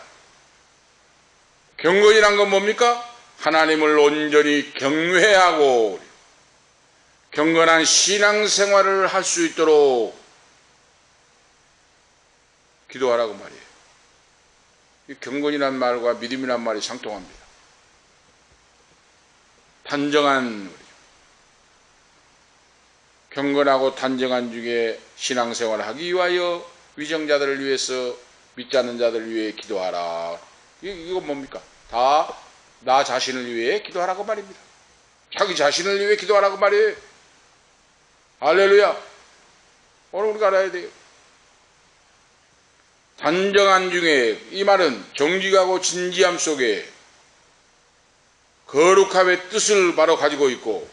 경건이란 건 뭡니까? 하나님을 온전히 경외하고 경건한 신앙생활을 할 수 있도록 기도하라고 말이에요. 이 경건이란 말과 믿음이란 말이 상통합니다. 단정한 경건하고 단정한 중에 신앙생활을 하기 위하여 위정자들을 위해서 믿지 않는 자들을 위해 기도하라. 이거 뭡니까? 다 나 자신을 위해 기도하라고 말입니다. 자기 자신을 위해 기도하라고 말이에요. 할렐루야. 오늘 우리가 알아야 돼요. 단정한 중에, 이 말은 정직하고 진지함 속에 거룩함의 뜻을 바로 가지고 있고,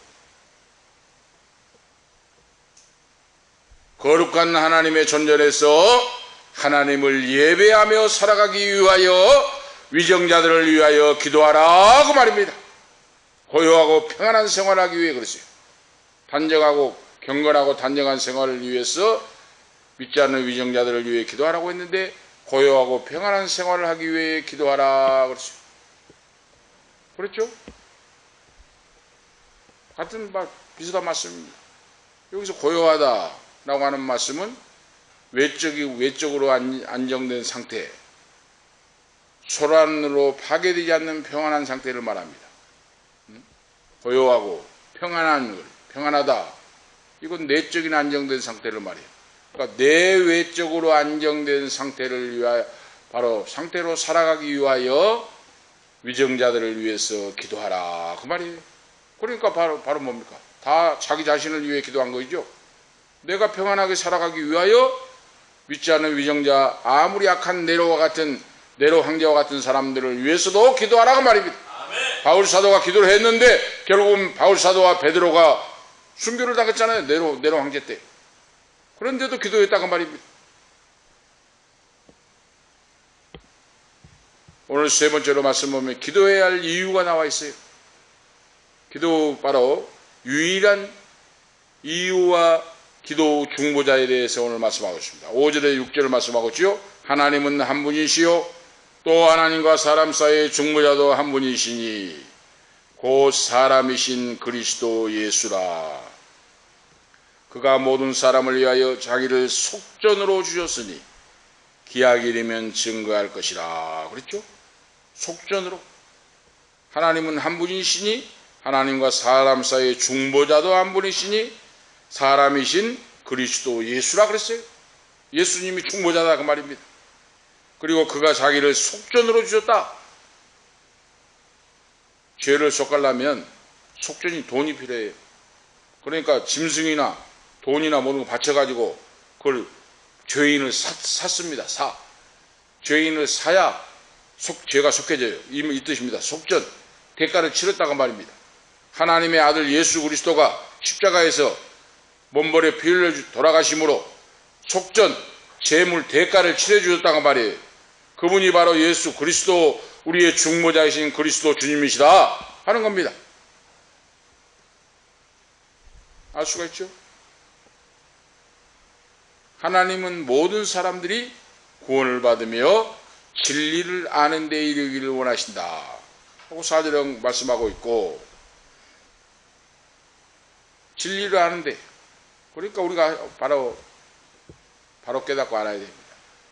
거룩한 하나님의 존전에서 하나님을 예배하며 살아가기 위하여 위정자들을 위하여 기도하라고 말입니다. 고요하고 평안한 생활하기 위해 그랬어요. 단정하고 경건하고 단정한 생활을 위해서 믿지 않는 위정자들을 위해 기도하라고 했는데, 고요하고 평안한 생활을 하기 위해 기도하라 그랬어요. 그렇죠? 같은 비슷한 말씀입니다. 여기서 고요하다라고 하는 말씀은 외적으로 안정된 상태, 소란으로 파괴되지 않는 평안한 상태를 말합니다. 고요하고 평안하다. 이건 내적인 안정된 상태를 말해요. 그러니까 내외적으로 안정된 상태를 위하여, 바로 상태로 살아가기 위하여 위정자들을 위해서 기도하라 그 말이에요. 그러니까 바로 뭡니까? 다 자기 자신을 위해 기도한 거죠. 내가 평안하게 살아가기 위하여 믿지 않는 위정자, 아무리 약한 네로 황제와 같은 사람들을 위해서도 기도하라고 말입니다. 아멘. 바울 사도가 기도를 했는데 결국은 바울 사도와 베드로가 순교를 당했잖아요. 네로 황제 때. 그런데도 기도했다고 말입니다. 오늘 세 번째로 말씀 보면 기도해야 할 이유가 나와 있어요. 기도 바로 유일한 이유와 기도 중보자에 대해서 오늘 말씀하고 있습니다. 5절에 6절을 말씀하고 있지요. 하나님은 한 분이시요 또 하나님과 사람 사이의 중보자도 한 분이시니 곧 사람이신 그리스도 예수라. 그가 모든 사람을 위하여 자기를 속전으로 주셨으니 기약이 되면 증거할 것이라. 그랬죠? 속전으로. 하나님은 한 분이시니 하나님과 사람 사이의 중보자도 한 분이시니 사람이신 그리스도 예수라 그랬어요. 예수님이 중보자다 그 말입니다. 그리고 그가 자기를 속전으로 주셨다. 죄를 속하려면 속전이 돈이 필요해요. 그러니까 짐승이나 돈이나 모든 거 바쳐가지고 그걸 죄인을 샀습니다. 죄인을 사야 죄가 속해져요. 이 뜻입니다. 속전, 대가를 치렀다고 말입니다. 하나님의 아들 예수 그리스도가 십자가에서 몸버려 피 흘려 돌아가심으로 속전, 재물, 대가를 치러주셨다고 말이에요. 그분이 바로 예수 그리스도, 우리의 중보자이신 그리스도 주님이시다 하는 겁니다. 알 수가 있죠? 하나님은 모든 사람들이 구원을 받으며 진리를 아는 데 이르기를 원하신다 하고 4절에 말씀하고 있고, 진리를 아는데, 그러니까 우리가 바로 깨닫고 알아야 됩니다.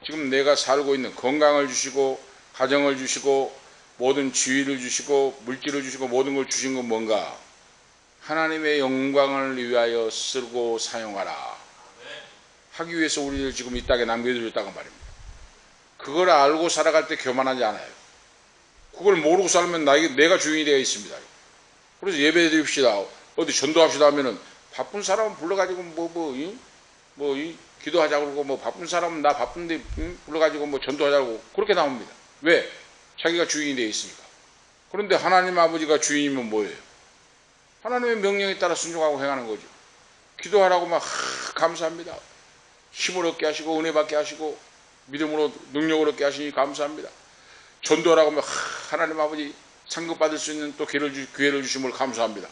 지금 내가 살고 있는 건강을 주시고 가정을 주시고 모든 지위를 주시고 물질을 주시고 모든 걸 주신 건 뭔가? 하나님의 영광을 위하여 쓰고 사용하라 하기 위해서 우리를 지금 이 땅에 남겨두셨다고 말입니다. 그걸 알고 살아갈 때 교만하지 않아요. 그걸 모르고 살면 내가 주인이 되어 있습니다. 그래서 예배 드립시다, 어디 전도합시다 하면은 바쁜 사람은 불러가지고 기도하자고 그러고 바쁜 사람은 나 바쁜데 불러가지고 전도하자고 그렇게 나옵니다. 왜? 자기가 주인이 되어 있으니까. 그런데 하나님 아버지가 주인이면 뭐예요? 하나님의 명령에 따라 순종하고 행하는 거죠. 기도하라고 감사합니다. 힘을 얻게 하시고 은혜 받게 하시고 믿음으로 능력을 얻게 하시니 감사합니다. 전도하라고 하면 하나님 아버지 상급 받을 수 있는 또 기회를 주심을 감사합니다.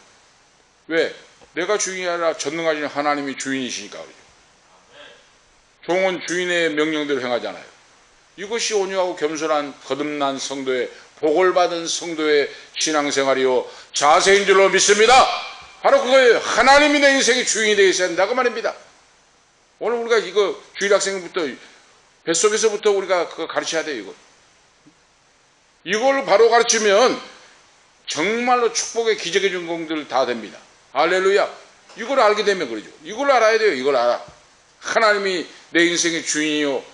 왜? 내가 주인이 아니라 전능하신 하나님이 주인이시니까 그러죠. 종은 주인의 명령대로 행하잖아요. 이것이 온유하고 겸손한 거듭난 성도의 복을 받은 성도의 신앙생활이요 자세인 줄로 믿습니다. 바로 그거예요. 하나님이 내 인생의 주인이 되어 있어야 한다고 말입니다. 오늘 우리가 이거 주일학생부터 뱃속에서부터 우리가 그거 가르쳐야 돼요. 이걸 바로 가르치면 정말로 축복의 기적의 준공들 다 됩니다. 할렐루야. 이걸 알게 되면 그러죠. 이걸 알아야 돼요. 이걸 알아. 하나님이 내 인생의 주인이요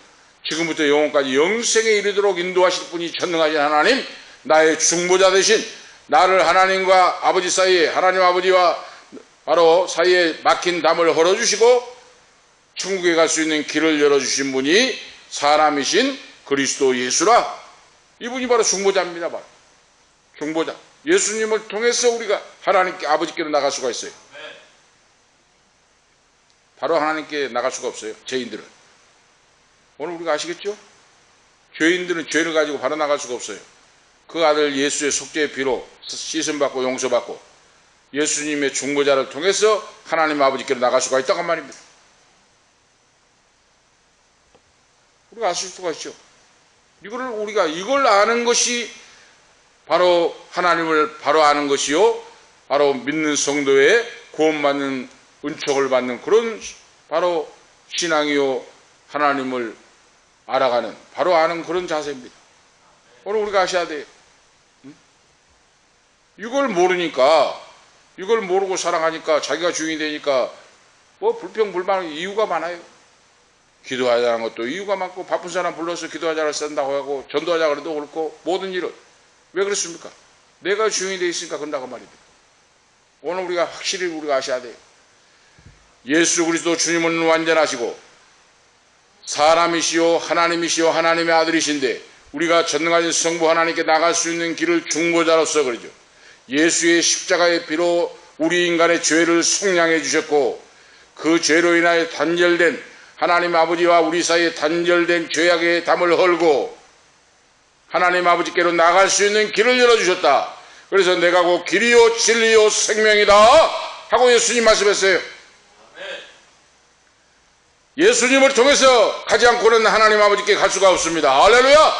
지금부터 영원까지 영생에 이르도록 인도하실 분이 전능하신 하나님, 나의 중보자 되신 나를 하나님과 아버지 사이에, 하나님 아버지와 바로 사이에 막힌 담을 헐어주시고 천국에 갈 수 있는 길을 열어주신 분이 사람이신 그리스도 예수라. 이분이 바로 중보자입니다. 바로 중보자. 예수님을 통해서 우리가 하나님께 아버지께로 나갈 수가 있어요. 바로 하나님께 나갈 수가 없어요. 죄인들은. 오늘 우리가 아시겠죠? 죄인들은 죄를 가지고 바로 나갈 수가 없어요. 그 아들 예수의 속죄의 피로 씻음받고 용서받고 예수님의 중보자를 통해서 하나님 아버지께로 나갈 수가 있다고 말입니다. 우리가 아실 수가 있죠. 우리가 이걸 아는 것이 바로 하나님을 바로 아는 것이요, 바로 믿는 성도의 구원받는 은총을 받는 그런 바로 신앙이요, 하나님을 알아가는 바로 아는 그런 자세입니다. 오늘 우리가 아셔야 돼요. 이걸 모르니까, 이걸 모르고 살아가니까 자기가 주인이 되니까 뭐 불평불만 이유가 많아요. 기도하자는 것도 이유가 많고, 바쁜 사람 불러서 기도하자를 쓴다고 하고, 전도하자 그래도 그렇고, 모든 일은 왜 그렇습니까? 내가 주인이 되어 있으니까 그런다고 말입니다. 오늘 우리가 확실히 우리가 아셔야 돼요. 예수 그리스도 주님은 완전하시고 사람이시요 하나님이시요 하나님의 아들이신데 우리가 전능하신 성부 하나님께 나갈 수 있는 길을 중보자로서 그러죠. 예수의 십자가의 피로 우리 인간의 죄를 속량해 주셨고, 그 죄로 인하여 단절된 하나님 아버지와 우리 사이에 단절된 죄악의 담을 헐고 하나님 아버지께로 나갈 수 있는 길을 열어주셨다. 그래서 내가 곧 길이요 진리요 생명이다 하고 예수님 말씀했어요. 예수님을 통해서 가지 않고는 하나님 아버지께 갈 수가 없습니다. 할렐루야.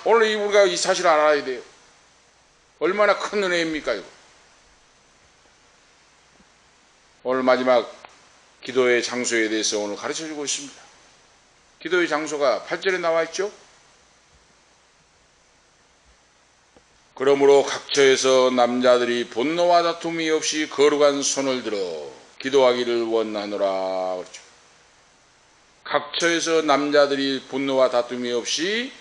오늘 우리가 이 사실을 알아야 돼요. 얼마나 큰 은혜입니까 이거. 오늘 마지막 기도의 장소에 대해서 오늘 가르쳐주고 있습니다. 기도의 장소가 8절에 나와 있죠. 그러므로 각처에서 남자들이 분노와 다툼이 없이 거룩한 손을 들어 기도하기를 원하노라 그렇죠. 각처에서 남자들이 분노와 다툼이 없이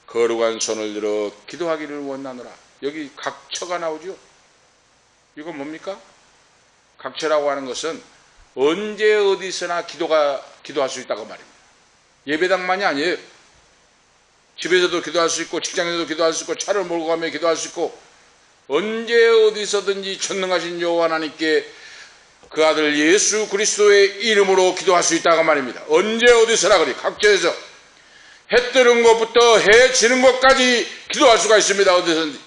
거룩한 손을 들어 기도하기를 원하노라. 여기 각처가 나오죠. 이건 뭡니까? 각처라고 하는 것은 언제 어디서나 기도할 수 있다고 말입니다. 예배당만이 아니에요. 집에서도 기도할 수 있고, 직장에서도 기도할 수 있고, 차를 몰고 가며 기도할 수 있고, 언제 어디서든지 전능하신 여호와 하나님께 그 아들 예수 그리스도의 이름으로 기도할 수 있다고 말입니다. 언제 어디서나 그리 각처에서 해 뜨는 것부터 해 지는 것까지 기도할 수가 있습니다. 어디서든지.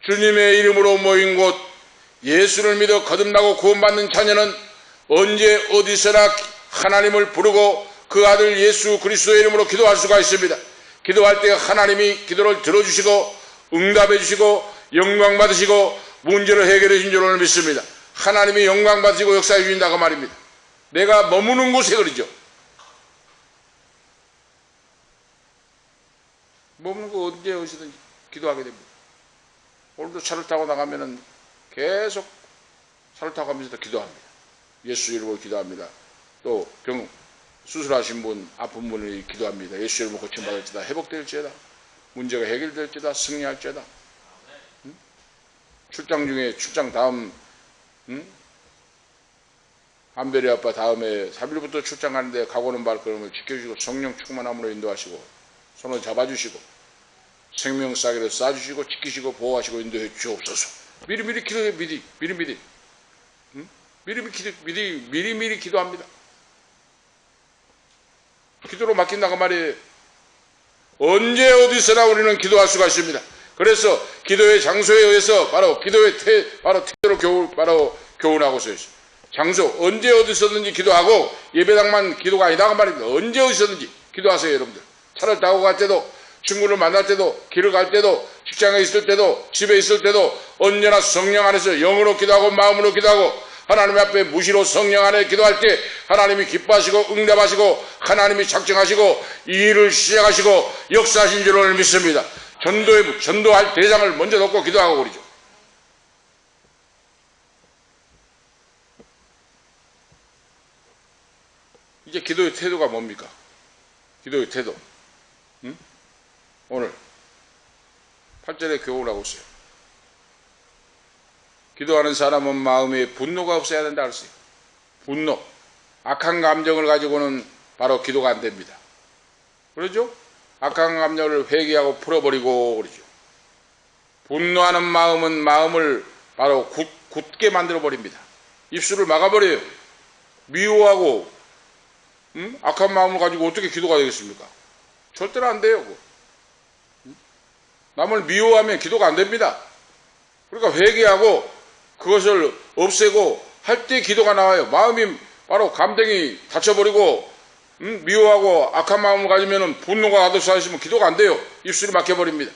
주님의 이름으로 모인 곳, 예수를 믿어 거듭나고 구원받는 자녀는 언제 어디서나 하나님을 부르고 그 아들 예수 그리스도의 이름으로 기도할 수가 있습니다. 기도할 때 하나님이 기도를 들어주시고 응답해 주시고 영광 받으시고 문제를 해결해 주신 줄로 믿습니다. 하나님이 영광 받으시고 역사해 주신다고 말입니다. 내가 머무는 곳에 그러죠. 머무는 곳 언제 어디서든지 기도하게 됩니다. 오늘도 차를 타고 나가면은 계속 차를 타고 가면서 기도합니다. 예수 이름으로 기도합니다. 또 수술하신 분, 아픈 분을 기도합니다. 예수 이름으로 고침받을지다, 회복될지다, 문제가 해결될지다, 승리할지다. 출장 중에 출장 다음 한별이 아빠 다음에 3일부터 출장 가는데 가고는 발걸음을 지켜주시고 성령 충만함으로 인도하시고 손을 잡아주시고 생명싸기를 쏴주시고 지키시고 보호하시고 인도해 주옵소서. 미리미리 기도해. 미리미리 기도합니다. 기도로 맡긴다고 말이에요. 언제 어디서나 우리는 기도할 수가 있습니다. 그래서 기도의 장소에 의해서 바로 기도의 태도로 바로 교훈하고 서 있어요. 장소, 언제 어디서든지 기도하고 예배당만 기도가 아니다가 말입니다. 언제 어디서든지 기도하세요, 여러분들. 차를 타고 갈 때도, 친구를 만날 때도, 길을 갈 때도, 직장에 있을 때도, 집에 있을 때도 언제나 성령 안에서 영으로 기도하고 마음으로 기도하고 하나님 앞에 무시로 성령 안에 기도할 때 하나님이 기뻐하시고 응답하시고 하나님이 작정하시고 이 일을 시작하시고 역사하신 줄을 믿습니다. 전도할 대상을 먼저 놓고 기도하고 그러죠. 이제 기도의 태도가 뭡니까? 기도의 태도. 응? 오늘 8절에 교훈을 하고 있어요. 기도하는 사람은 마음에 분노가 없어야 된다 그랬어요. 분노. 악한 감정을 가지고는 바로 기도가 안 됩니다. 그러죠? 악한 감정을 회개하고 풀어버리고 그러죠. 분노하는 마음은 마음을 바로 굳게 만들어버립니다. 입술을 막아버려요. 미워하고 악한 마음을 가지고 어떻게 기도가 되겠습니까? 절대로 안 돼요. 남을 미워하면 기도가 안 됩니다. 그러니까 회개하고 그것을 없애고 할 때 기도가 나와요. 마음이 바로 감정이 닫혀버리고 미워하고 악한 마음을 가지면 분노가 가득하시면 기도가 안 돼요. 입술이 막혀버립니다.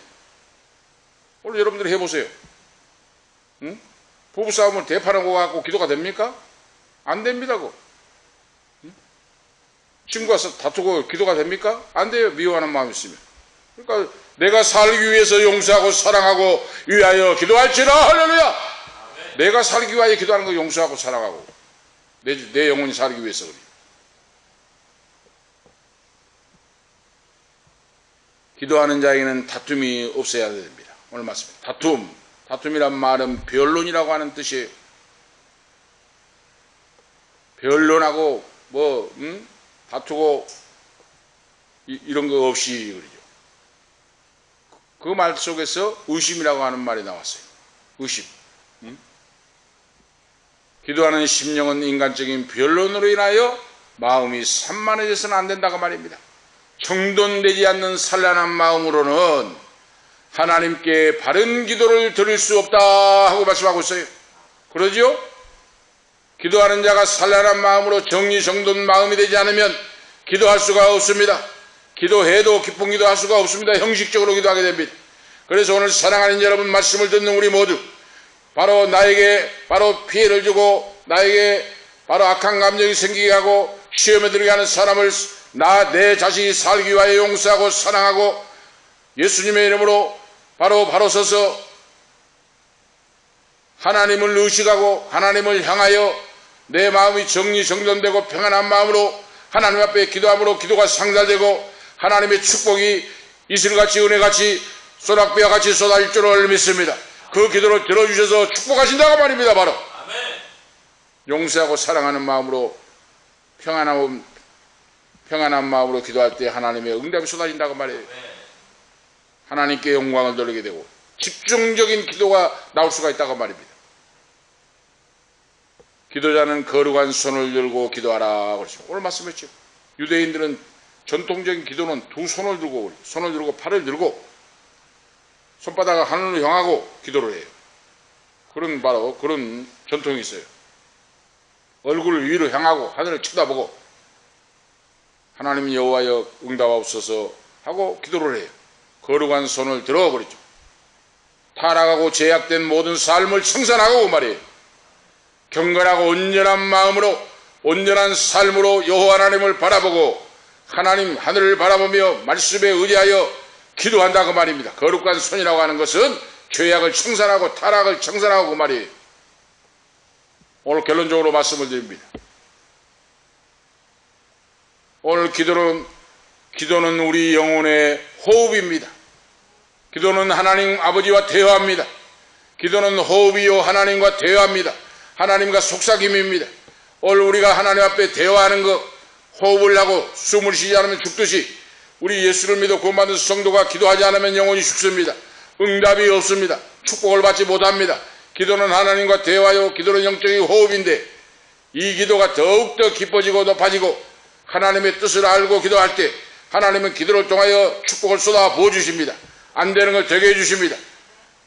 오늘 여러분들이 해보세요. 부부싸움을 대파는 거 갖고 기도가 됩니까? 안 됩니다. 그거. 친구가 다투고 기도가 됩니까? 안 돼요. 미워하는 마음이 있으면. 그러니까 내가 살기 위해서 용서하고 사랑하고 위하여 기도할지라. 할렐루야. 아멘. 내가 살기 위하여 기도하는 거 용서하고 사랑하고 내 영혼이 살기 위해서 그래요. 기도하는 자에게는 다툼이 없어야 됩니다. 오늘 말씀. 다툼이란 말은 변론이라고 하는 뜻이에요. 변론하고 다투고 이런 거 없이 그러죠. 그 말 속에서 의심이라고 하는 말이 나왔어요. 의심. 기도하는 심령은 인간적인 변론으로 인하여 마음이 산만해져서는 안 된다고 말입니다. 정돈되지 않는 산란한 마음으로는 하나님께 바른 기도를 드릴 수 없다 하고 말씀하고 있어요. 그러죠? 기도하는 자가 산란한 마음으로 정리정돈 마음이 되지 않으면 기도할 수가 없습니다. 기도해도 기쁜 기도할 수가 없습니다. 형식적으로 기도하게 됩니다. 그래서 오늘 사랑하는 여러분, 말씀을 듣는 우리 모두 바로 나에게 바로 피해를 주고 나에게 바로 악한 감정이 생기게 하고 시험에 들게 하는 사람을 내 자신이 살기 위하여 용서하고 사랑하고 예수님의 이름으로 바로 서서 하나님을 의식하고 하나님을 향하여 내 마음이 정리정돈되고 평안한 마음으로 하나님 앞에 기도함으로 기도가 상달되고 하나님의 축복이 이슬같이 은혜같이 소낙비와 같이 쏟아질 줄을 믿습니다. 그 기도를 들어주셔서 축복하신다고 말입니다. 바로 아멘. 용서하고 사랑하는 마음으로 평안한 마음으로 기도할 때 하나님의 응답이 쏟아진다고 말이에요. 아멘. 하나님께 영광을 돌리게 되고 집중적인 기도가 나올 수가 있다고 말입니다. 기도자는 거룩한 손을 들고 기도하라 그러죠. 오늘 말씀했죠. 유대인들은 전통적인 기도는 두 손을 들고 팔을 들고 손바닥을 하늘로 향하고 기도를 해요. 그런 전통이 있어요. 얼굴을 위로 향하고 하늘을 쳐다보고 하나님 여호와여 응답하옵소서 하고 기도를 해요. 거룩한 손을 들어 그러죠. 타락하고 제약된 모든 삶을 청산하고 말이에요. 경건하고 온전한 마음으로 온전한 삶으로 여호와 하나님을 바라보고 하나님 하늘을 바라보며 말씀에 의지하여 기도한다 그 말입니다. 거룩한 손이라고 하는 것은 죄악을 청산하고 타락을 청산하고 그 말이에요. 오늘 결론적으로 말씀을 드립니다. 오늘 기도는 우리 영혼의 호흡입니다. 기도는 하나님 아버지와 대화합니다. 기도는 호흡이요 하나님과 대화합니다. 하나님과 속삭임입니다. 오늘 우리가 하나님 앞에 대화하는 것, 호흡을 하고 숨을 쉬지 않으면 죽듯이 우리 예수를 믿어 구원받은 성도가 기도하지 않으면 영혼이 죽습니다. 응답이 없습니다. 축복을 받지 못합니다. 기도는 하나님과 대화요, 기도는 영적인 호흡인데 이 기도가 더욱더 깊어지고 높아지고 하나님의 뜻을 알고 기도할 때 하나님은 기도를 통하여 축복을 쏟아 부어주십니다. 안 되는 걸 되게 해주십니다.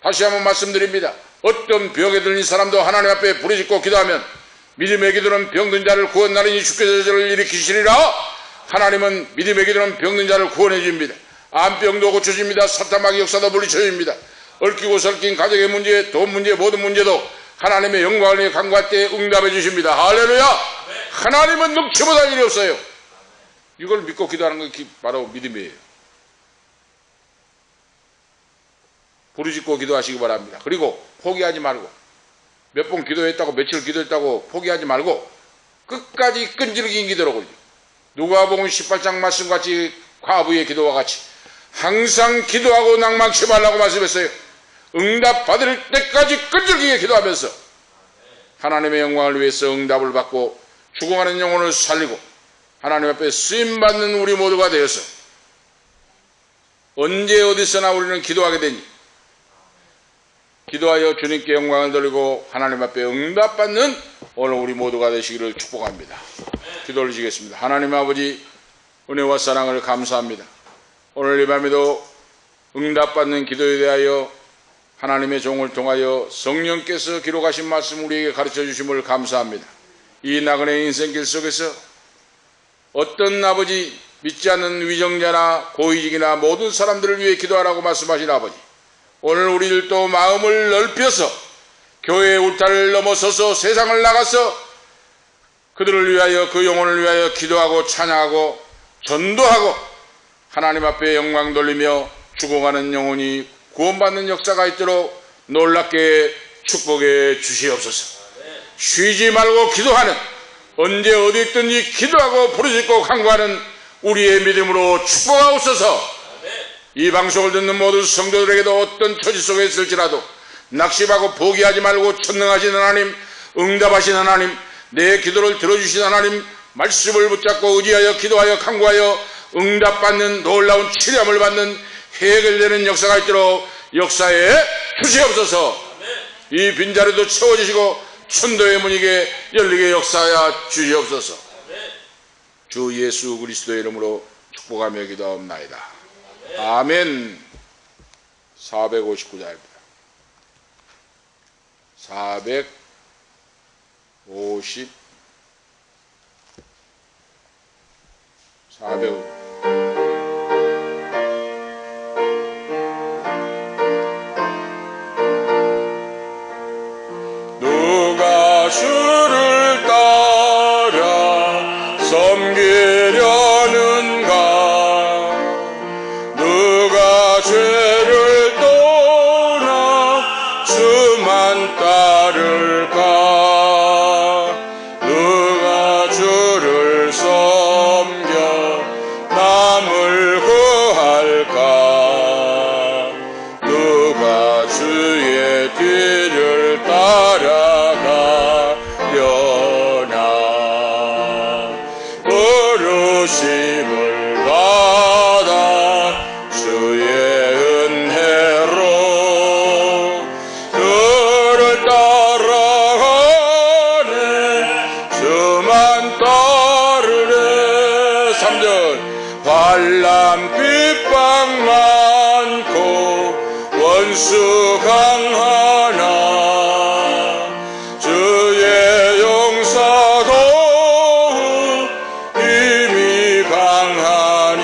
다시 한번 말씀드립니다. 어떤 병에 들린 사람도 하나님 앞에 부르짖고 기도하면 믿음의 기도는 병든 자를 구원하리니 주께서 저를 일으키시리라. 하나님은 믿음의 기도는 병든 자를 구원해 줍니다. 암병도 고쳐줍니다. 사탄마귀 역사도 물리쳐줍니다. 얽히고 설킨 가족의 문제, 돈 문제, 모든 문제도 하나님의 영광을 위해 간구할 때 응답해 주십니다. 할렐루야. 하나님은 능치 못할 일이 없어요. 이걸 믿고 기도하는 건 바로 믿음이에요. 부르짖고 기도하시기 바랍니다. 그리고 포기하지 말고, 몇 번 기도했다고, 며칠 기도했다고 포기하지 말고 끝까지 끈질긴 기도로, 누가복음 18장 말씀같이 과부의 기도와 같이 항상 기도하고 낭망치 말라고 말씀했어요. 응답 받을 때까지 끈질기게 기도하면서 하나님의 영광을 위해서 응답을 받고 죽어가는 영혼을 살리고 하나님 앞에 쓰임받는 우리 모두가 되어서 언제 어디서나 우리는 기도하게 되니 기도하여 주님께 영광을 돌리고 하나님 앞에 응답받는 오늘 우리 모두가 되시기를 축복합니다. 기도를 드리겠습니다. 하나님 아버지, 은혜와 사랑을 감사합니다. 오늘 이 밤에도 응답받는 기도에 대하여 하나님의 종을 통하여 성령께서 기록하신 말씀 우리에게 가르쳐 주심을 감사합니다. 이 나그네 인생길 속에서 어떤 아버지, 믿지 않는 위정자나 고위직이나 모든 사람들을 위해 기도하라고 말씀하신 아버지, 오늘 우리들도 마음을 넓혀서 교회의 울타리를 넘어서서 세상을 나가서 그들을 위하여, 그 영혼을 위하여 기도하고 찬양하고 전도하고 하나님 앞에 영광 돌리며 죽어가는 영혼이 구원받는 역사가 있도록 놀랍게 축복해 주시옵소서. 쉬지 말고 기도하는, 언제 어디 있든지 기도하고 부르짖고 간구하는 우리의 믿음으로 축복하옵소서. 이 방송을 듣는 모든 성도들에게도 어떤 처지 속에 있을지라도 낙심하고 포기하지 말고 전능하신 하나님, 응답하신 하나님, 내 기도를 들어주신 하나님, 말씀을 붙잡고 의지하여 기도하여 간구하여 응답받는 놀라운 치료함을 받는 해결되는 역사가 있도록 역사에 주시옵소서. 이 빈자리도 채워주시고 천도의 문이게 열리게 역사하여 주시옵소서. 주 예수 그리스도의 이름으로 축복하며 기도하옵나이다. 아멘. 459자입니다. 450 누가 주를 따라 섬기려는가? 누가 죄를 떠나 주만 따를까? 누가 주를 섬겨 남을 구할까? 누가 주의 뒤를 따라가려나? 부르심을 받아 주의 은혜로 그를 따라가네. 주만 따르네. 3절 환난 핍박 많고 원수 강하나 주의 용사도 힘이 강하니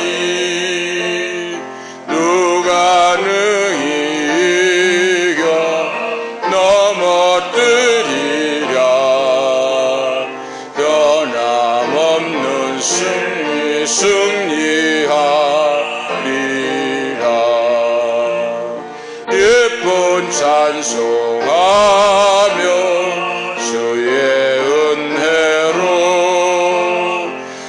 누가 능히 이겨 넘어뜨리랴? 변함없는 승리하리라. 예쁜 찬송하며 주의 은혜로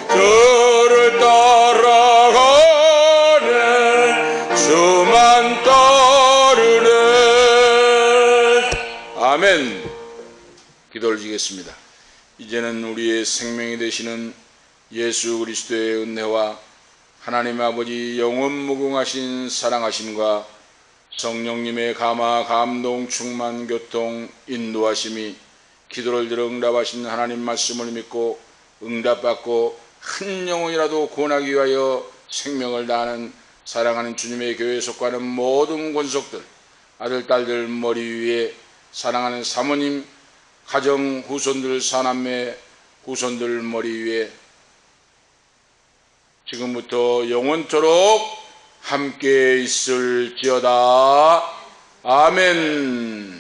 저를 따라가네. 주만 따르네. 아멘. 기도를 드리겠습니다. 이제는 우리의 생명이 되시는 예수 그리스도의 은혜와 하나님 아버지 영원 무궁하신 사랑하심과 성령님의 감화, 감동, 충만, 교통, 인도하심이 기도를 들어 응답하신 하나님 말씀을 믿고 응답받고 한 영혼이라도 구원하기 위하여 생명을 다하는 사랑하는 주님의 교회에 속하는 모든 권속들, 아들, 딸들 머리 위에 사랑하는 사모님, 가정 후손들 사남매 후손들 머리 위에 지금부터 영원토록 함께 있을지어다. 아멘.